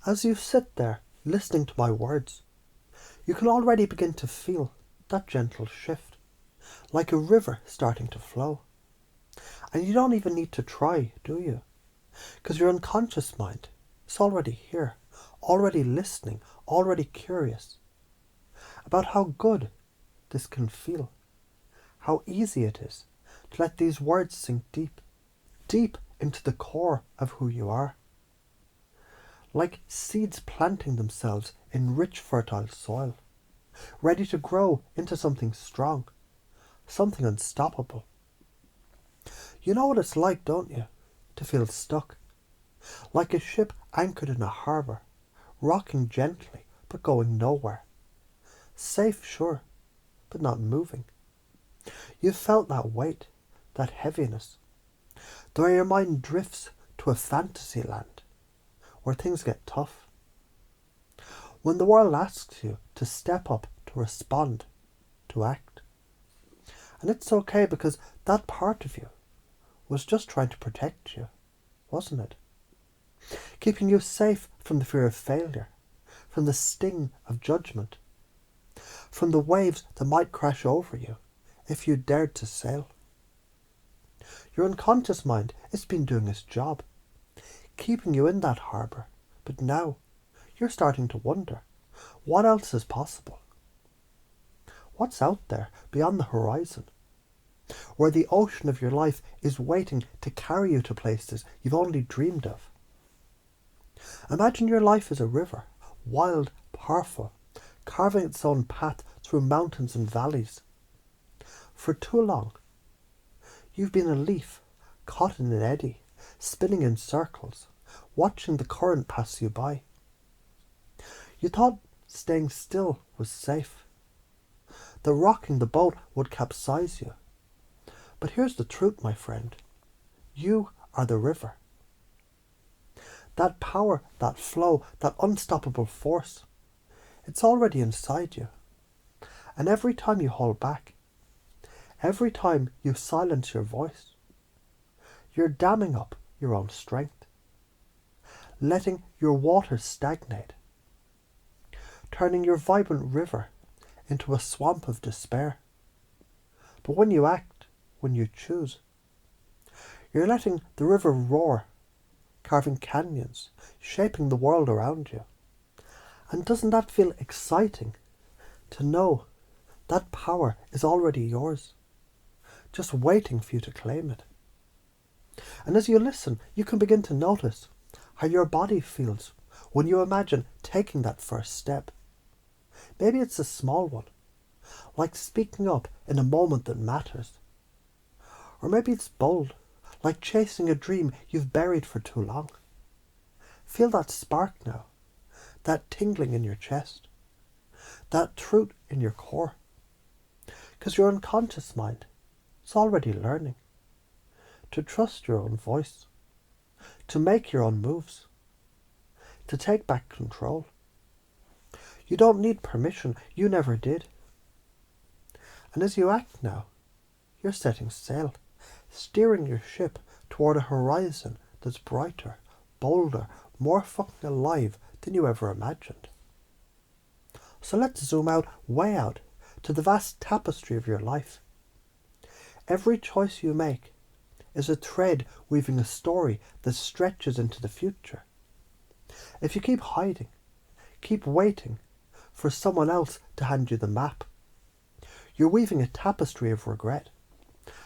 As you sit there listening to my words, you can already begin to feel that gentle shift, like a river starting to flow. And you don't even need to try, do you? Because your unconscious mind is already here, already listening, already curious about how good this can feel, how easy it is to let these words sink deep, deep into the core of who you are. Like seeds planting themselves in rich, fertile soil, ready to grow into something strong, something unstoppable. You know what it's like, don't you? To feel stuck. Like a ship anchored in a harbour, rocking gently but going nowhere. Safe, sure, but not moving. You've felt that weight, that heaviness, the way your mind drifts to a fantasy land where things get tough. When the world asks you to step up, to respond, to act. And it's okay because that part of you was just trying to protect you, wasn't it? Keeping you safe from the fear of failure, from the sting of judgment, from the waves that might crash over you if you dared to sail. Your unconscious mind has been doing its job, keeping you in that harbour, but now you're starting to wonder, what else is possible? What's out there beyond the horizon, where the ocean of your life is waiting to carry you to places you've only dreamed of? Imagine your life as a river, wild, powerful, carving its own path through mountains and valleys. For too long, you've been a leaf caught in an eddy, spinning in circles, watching the current pass you by. You thought staying still was safe, that rocking the boat would capsize you. But here's the truth, my friend. You are the river. That power, that flow, that unstoppable force, it's already inside you. And every time you hold back, every time you silence your voice, you're damming up your own strength, letting your waters stagnate, turning your vibrant river into a swamp of despair. But when you act, when you choose, you're letting the river roar, carving canyons, shaping the world around you. And doesn't that feel exciting to know that power is already yours, just waiting for you to claim it? And as you listen, you can begin to notice how your body feels when you imagine taking that first step. Maybe it's a small one, like speaking up in a moment that matters. Or maybe it's bold, like chasing a dream you've buried for too long. Feel that spark now, that tingling in your chest, that truth in your core. Because your unconscious mind is already learning to trust your own voice, to make your own moves, to take back control. You don't need permission, you never did. And as you act now, you're setting sail, steering your ship toward a horizon that's brighter, bolder, more fucking alive than you ever imagined. So let's zoom out, way out, to the vast tapestry of your life. Every choice you make is a thread weaving a story that stretches into the future. If you keep hiding, keep waiting for someone else to hand you the map, you're weaving a tapestry of regret,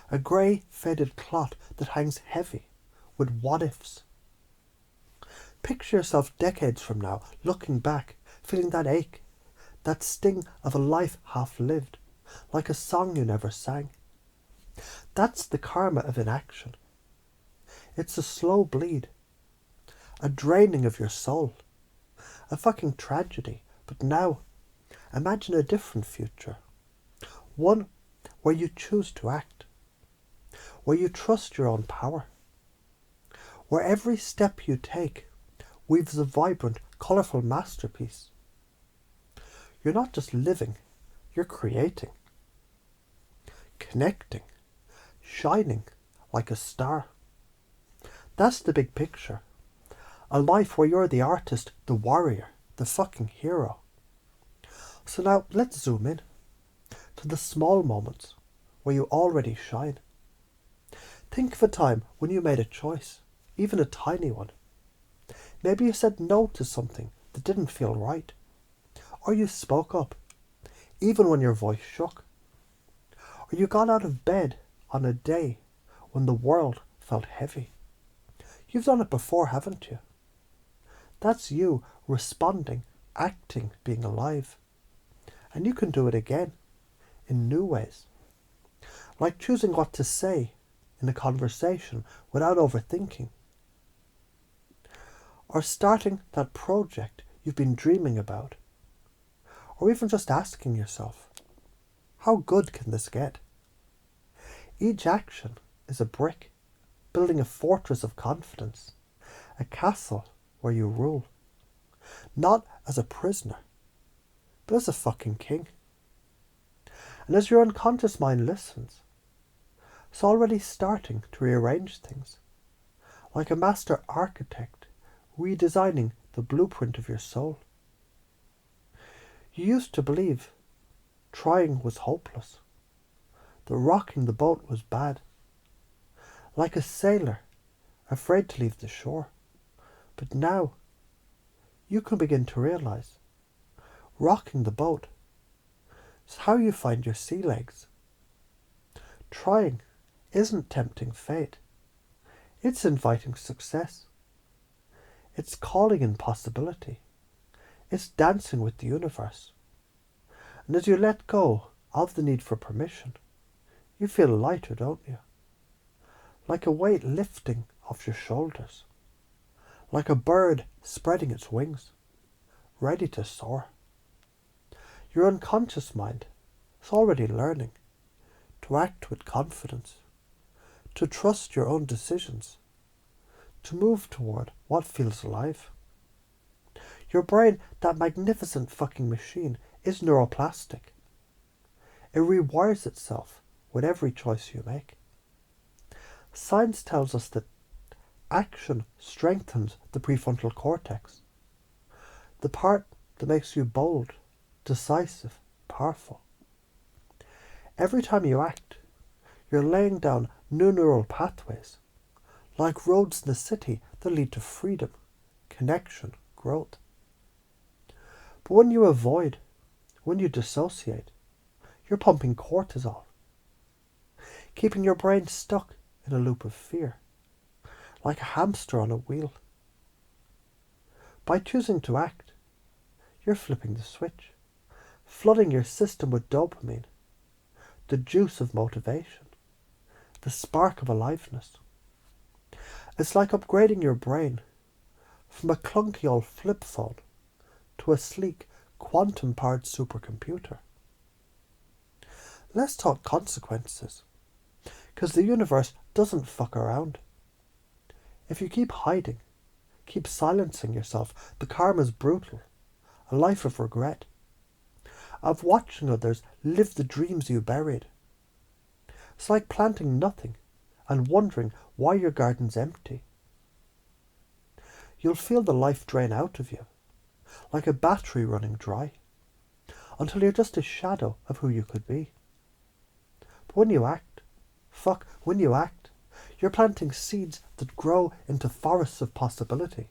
a grey faded cloth that hangs heavy with what-ifs. Picture yourself decades from now, looking back, feeling that ache, that sting of a life half-lived, like a song you never sang. That's the karma of inaction. It's a slow bleed, a draining of your soul, a fucking tragedy. But now, imagine a different future. One where you choose to act, where you trust your own power, where every step you take weaves a vibrant, colourful masterpiece. You're not just living, you're creating, connecting, shining like a star. That's the big picture. A life where you're the artist, the warrior, the fucking hero. So now let's zoom in to the small moments where you already shine. Think of a time when you made a choice, even a tiny one. Maybe you said no to something that didn't feel right. Or you spoke up, even when your voice shook. Or you got out of bed on a day when the world felt heavy. You've done it before, haven't you? That's you responding, acting, being alive. And you can do it again, in new ways. Like choosing what to say in a conversation without overthinking. Or starting that project you've been dreaming about. Or even just asking yourself, how good can this get? Each action is a brick, building a fortress of confidence, a castle where you rule. Not as a prisoner, but as a fucking king. And as your unconscious mind listens, it's already starting to rearrange things, like a master architect redesigning the blueprint of your soul. You used to believe trying was hopeless, that rocking the boat was bad, like a sailor afraid to leave the shore. But now you can begin to realize rocking the boat is how you find your sea legs. Trying isn't tempting fate. It's inviting success. It's calling in possibility. It's dancing with the universe. And as you let go of the need for permission, you feel lighter, don't you? Like a weight lifting off your shoulders. Like a bird spreading its wings, ready to soar. Your unconscious mind is already learning to act with confidence, to trust your own decisions, to move toward what feels alive. Your brain, that magnificent fucking machine, is neuroplastic. It rewires itself with every choice you make. Science tells us that action strengthens the prefrontal cortex, the part that makes you bold, decisive, powerful. Every time you act, you're laying down new neural pathways, like roads in the city that lead to freedom, connection, growth. But when you avoid, when you dissociate, you're pumping cortisol, keeping your brain stuck in a loop of fear, like a hamster on a wheel. By choosing to act, you're flipping the switch, flooding your system with dopamine, the juice of motivation, the spark of aliveness. It's like upgrading your brain from a clunky old flip phone to a sleek, quantum-powered supercomputer. Let's talk consequences, because the universe doesn't fuck around. If you keep hiding, keep silencing yourself, the karma's brutal, a life of regret, of watching others live the dreams you buried. It's like planting nothing and wondering why your garden's empty. You'll feel the life drain out of you, like a battery running dry, until you're just a shadow of who you could be. But when you act, you're planting seeds that grow into forests of possibility.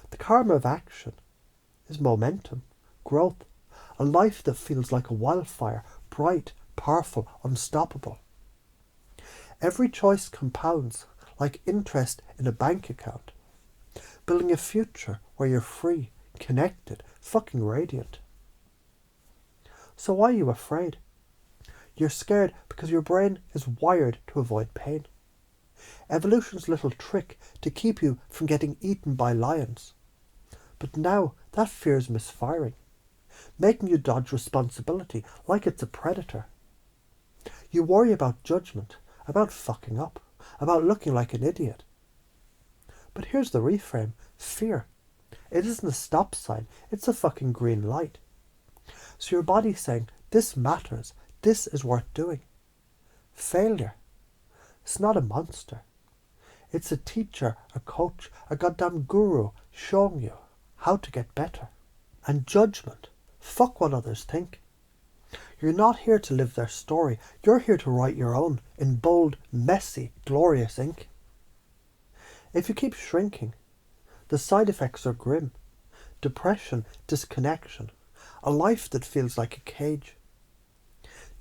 The karma of action is momentum, growth, a life that feels like a wildfire, bright, powerful, unstoppable. Every choice compounds like interest in a bank account, building a future where you're free, connected, fucking radiant. So why are you afraid? You're scared because your brain is wired to avoid pain. Evolution's little trick to keep you from getting eaten by lions. But now that fear is misfiring, making you dodge responsibility like it's a predator. You worry about judgment, about fucking up, about looking like an idiot. But here's the reframe. Fear. It isn't a stop sign, it's a fucking green light. So your body's saying, this matters, this is worth doing. Failure. It's not a monster. It's a teacher, a coach, a goddamn guru showing you how to get better. And judgment, fuck what others think. You're not here to live their story. You're here to write your own in bold, messy, glorious ink. If you keep shrinking, the side effects are grim. Depression, disconnection, a life that feels like a cage.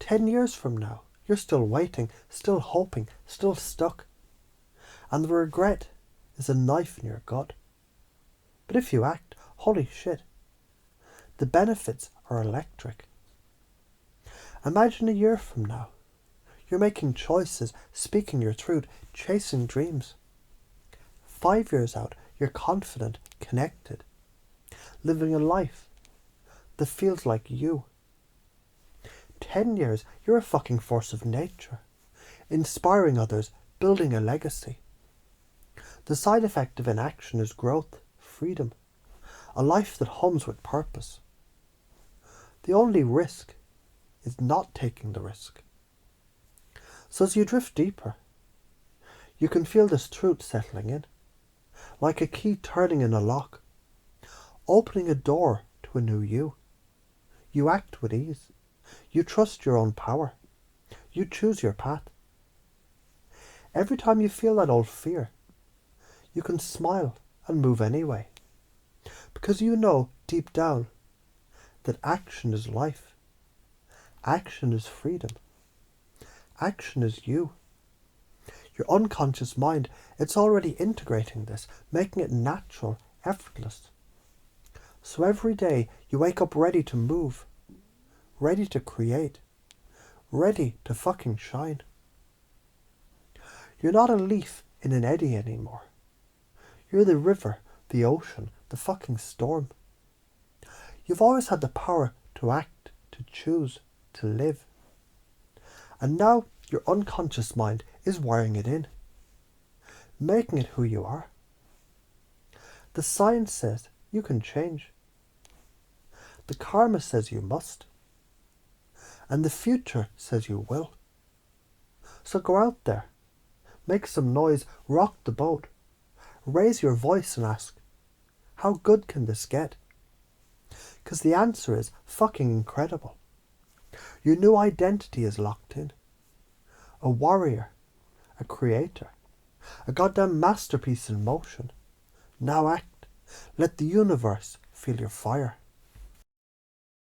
10 years from now, you're still waiting, still hoping, still stuck. And the regret is a knife in your gut. But if you act, holy shit, the benefits are electric. Imagine a year from now. You're making choices, speaking your truth, chasing dreams. 5 years out, you're confident, connected, living a life that feels like you. 10 years, you're a fucking force of nature, inspiring others, building a legacy. The side effect of inaction is growth, freedom, a life that hums with purpose. The only risk is not taking the risk. So as you drift deeper, you can feel this truth settling in, like a key turning in a lock, opening a door to a new you. You act with ease. You trust your own power. You choose your path. Every time you feel that old fear, you can smile and move anyway, because you know deep down that action is life. Action is freedom. Action is you. Your unconscious mind, it's already integrating this, making it natural, effortless. So every day you wake up ready to move, ready to create, ready to fucking shine. You're not a leaf in an eddy anymore. You're the river, the ocean, the fucking storm. You've always had the power to act, to choose, to live. And now your unconscious mind is wiring it in, making it who you are. The science says you can change. The karma says you must. And the future says you will. So go out there, make some noise, rock the boat, raise your voice and ask, how good can this get? Because the answer is fucking incredible. Your new identity is locked in. A warrior, a creator, a goddamn masterpiece in motion. Now act. Let the universe feel your fire.